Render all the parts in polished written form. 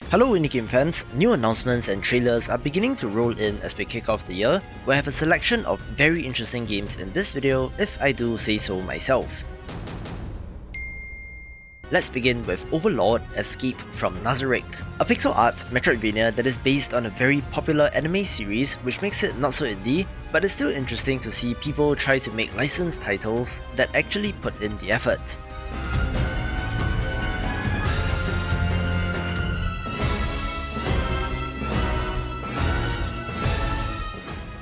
Hello indie game fans, new announcements and trailers are beginning to roll in as we kick off the year, where I have a selection of very interesting games in this video if I do say so myself. Let's begin with OVERLORD Escape from NAZARICK, a pixel art Metroidvania that is based on a very popular anime series which makes it not so indie, but it's still interesting to see people try to make licensed titles that actually put in the effort.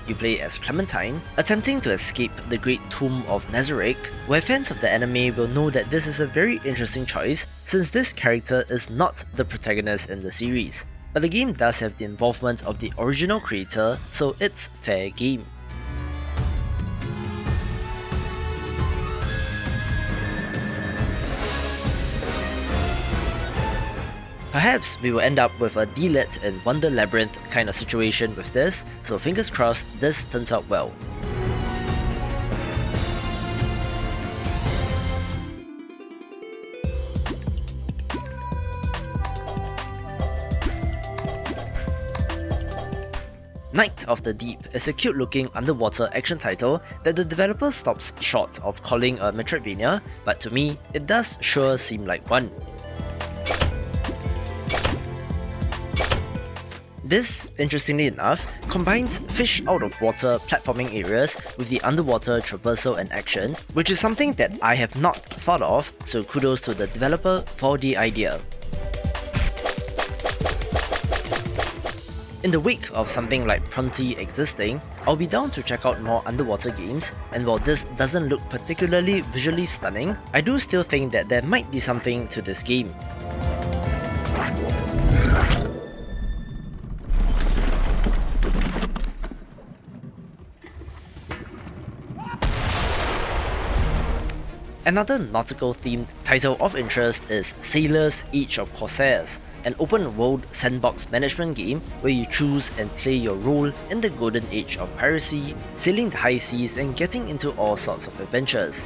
You play as Clement, attempting to escape the Great Tomb of NAZARICK, where fans of the anime will know that this is a very interesting choice since this character is not the protagonist in the series. But the game does have the involvement of the original creator, so it's fair game. Perhaps we will end up with a Delit in Wonder Labyrinth kind of situation with this, so fingers crossed this turns out well. Night of the Deep is a cute-looking underwater action title that the developer stops short of calling a Metroidvania, but to me, it does sure seem like one. This, interestingly enough, combines fish out of water platforming areas with the underwater traversal and action, which is something that I have not thought of, so kudos to the developer for the idea. In the wake of something like Pronti existing, I'll be down to check out more underwater games, and while this doesn't look particularly visually stunning, I do still think that there might be something to this game. Another nautical-themed title of interest is Sailor's Age of Corsairs, an open-world sandbox management game where you choose and play your role in the golden age of piracy, sailing the high seas and getting into all sorts of adventures.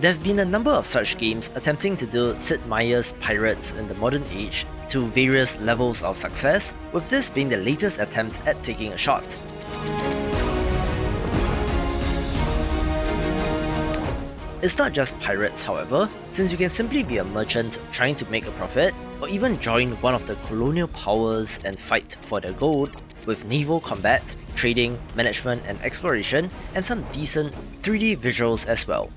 There have been a number of such games attempting to do Sid Meier's Pirates in the modern age to various levels of success, with this being the latest attempt at taking a shot. It's not just pirates, however, since you can simply be a merchant trying to make a profit, or even join one of the colonial powers and fight for their gold, with naval combat, trading, management and exploration, and some decent 3D visuals as well.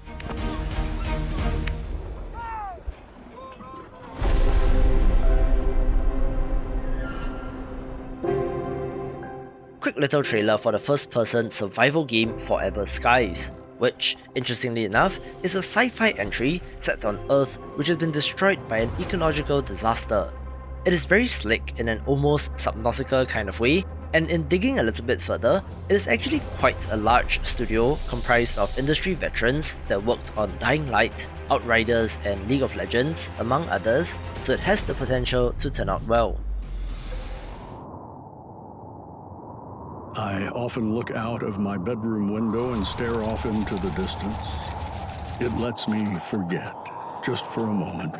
Quick little trailer for the first-person survival game Forever Skies, which, interestingly enough, is a sci-fi entry set on Earth which has been destroyed by an ecological disaster. It is very slick in an almost Subnautica kind of way, and in digging a little bit further, it is actually quite a large studio comprised of industry veterans that worked on Dying Light, Outriders and League of Legends, among others, so it has the potential to turn out well. I often look out of my bedroom window and stare off into the distance. It lets me forget, just for a moment,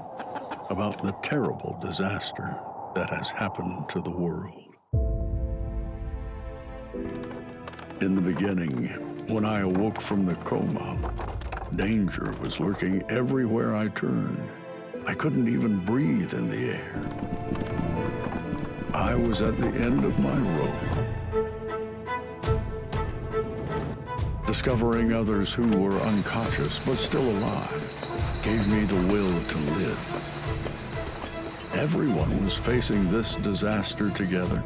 about the terrible disaster that has happened to the world. In the beginning, when I awoke from the coma, danger was lurking everywhere I turned. I couldn't even breathe in the air. I was at the end of my rope. Discovering others who were unconscious but still alive gave me the will to live. Everyone was facing this disaster together.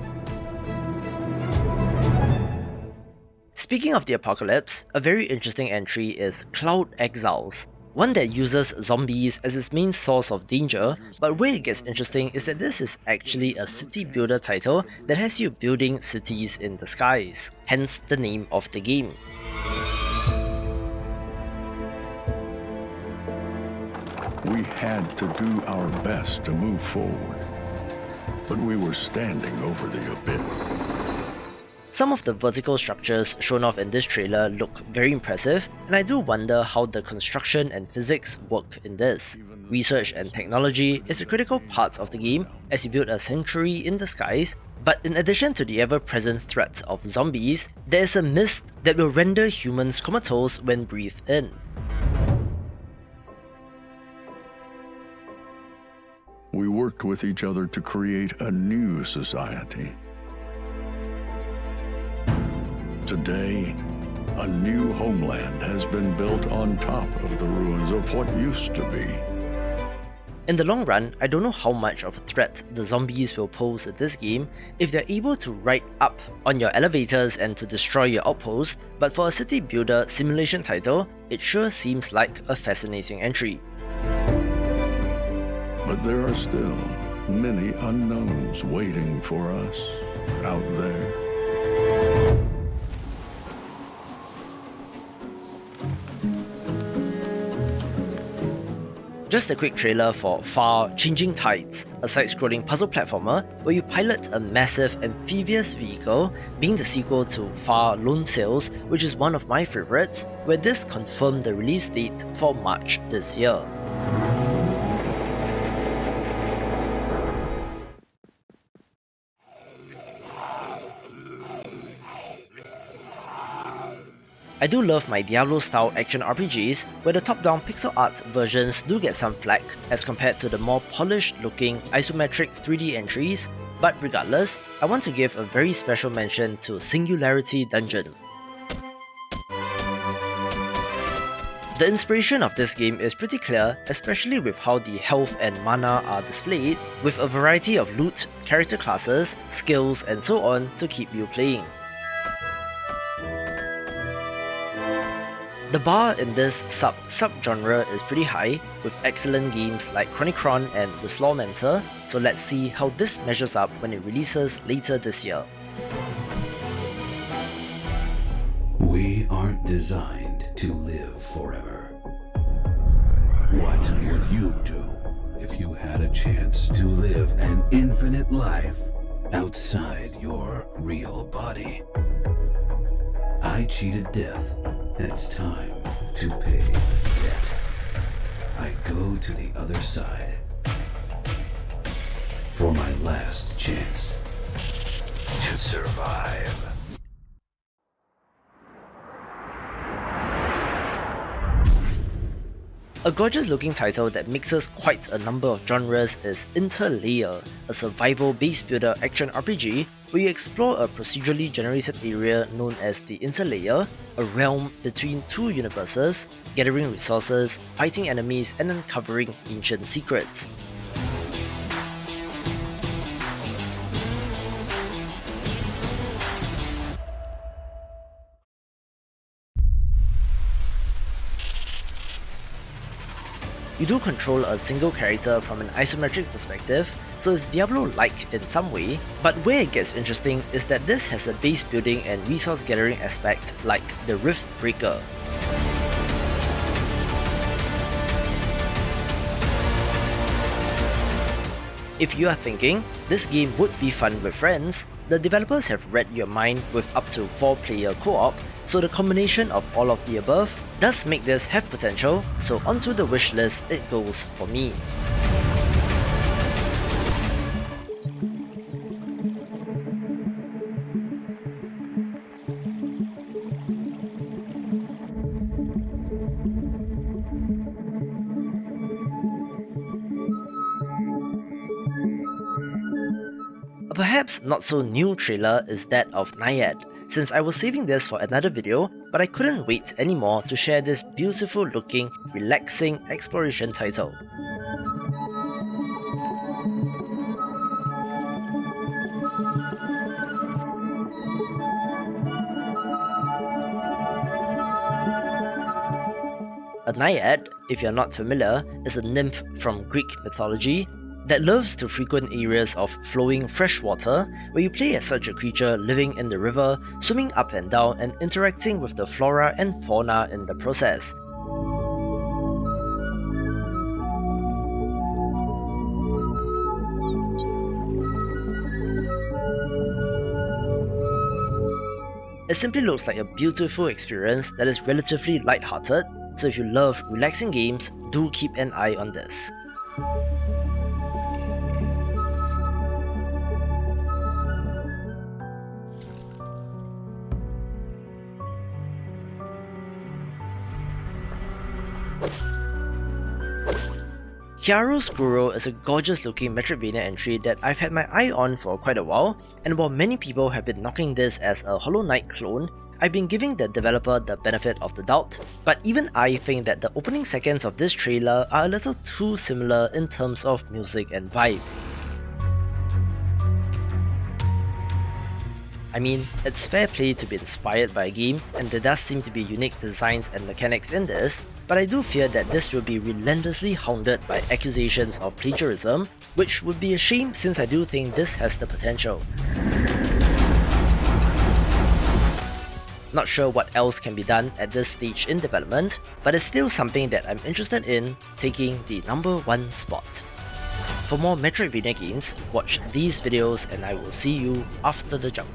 Speaking of the apocalypse, a very interesting entry is Cloud Exiles, one that uses zombies as its main source of danger, but where it gets interesting is that this is actually a city builder title that has you building cities in the skies, hence the name of the game. We had to do our best to move forward, but we were standing over the abyss. Some of the vertical structures shown off in this trailer look very impressive, and I do wonder how the construction and physics work in this. Research and technology is a critical part of the game as you build a sanctuary in the skies, but in addition to the ever-present threat of zombies, there is a mist that will render humans comatose when breathed in. We worked with each other to create a new society. Today, a new homeland has been built on top of the ruins of what used to be. In the long run, I don't know how much of a threat the zombies will pose in this game if they're able to ride up on your elevators and to destroy your outpost, but for a city builder simulation title, it sure seems like a fascinating entry. But there are still many unknowns waiting for us out there. Just a quick trailer for Far Changing Tides, a side-scrolling puzzle platformer where you pilot a massive amphibious vehicle, being the sequel to Far Lone Sails, which is one of my favourites, where this confirmed the release date for March this year. I do love my Diablo-style action RPGs, where the top-down pixel art versions do get some flack as compared to the more polished-looking isometric 3D entries, but regardless, I want to give a very special mention to Singularity Dungeon. The inspiration of this game is pretty clear, especially with how the health and mana are displayed, with a variety of loot, character classes, skills, and so on to keep you playing. The bar in this sub-genre is pretty high, with excellent games like Chronicron and The Slawmancer, so let's see how this measures up when it releases later this year. We aren't designed to live forever. What would you do if you had a chance to live an infinite life outside your real body? I cheated death, and it's time to pay the debt. I go to the other side for my last chance to survive. A gorgeous-looking title that mixes quite a number of genres is Interlayer, a survival base builder action RPG where you explore a procedurally generated area known as the Interlayer, a realm between two universes, gathering resources, fighting enemies, and uncovering ancient secrets. You do control a single character from an isometric perspective, so it's Diablo-like in some way, but where it gets interesting is that this has a base building and resource gathering aspect like the Rift Breaker. If you are thinking, this game would be fun with friends, the developers have read your mind with up to 4-player co-op, so the combination of all of the above does make this have potential, so onto the wishlist it goes for me. A perhaps not so new trailer is that of Naiad, since I was saving this for another video, but I couldn't wait anymore to share this beautiful looking, relaxing exploration title. A Naiad, if you're not familiar, is a nymph from Greek mythology that loves to frequent areas of flowing fresh water, where you play as such a creature living in the river, swimming up and down and interacting with the flora and fauna in the process. It simply looks like a beautiful experience that is relatively light-hearted, so if you love relaxing games, do keep an eye on this. Chiaroscuro is a gorgeous looking Metroidvania entry that I've had my eye on for quite a while, and while many people have been knocking this as a Hollow Knight clone, I've been giving the developer the benefit of the doubt, but even I think that the opening seconds of this trailer are a little too similar in terms of music and vibe. I mean, it's fair play to be inspired by a game, and there does seem to be unique designs and mechanics in this, but I do fear that this will be relentlessly hounded by accusations of plagiarism, which would be a shame since I do think this has the potential. Not sure what else can be done at this stage in development, but it's still something that I'm interested in, taking the #1 spot. For more Metroidvania games, watch these videos and I will see you after the jump.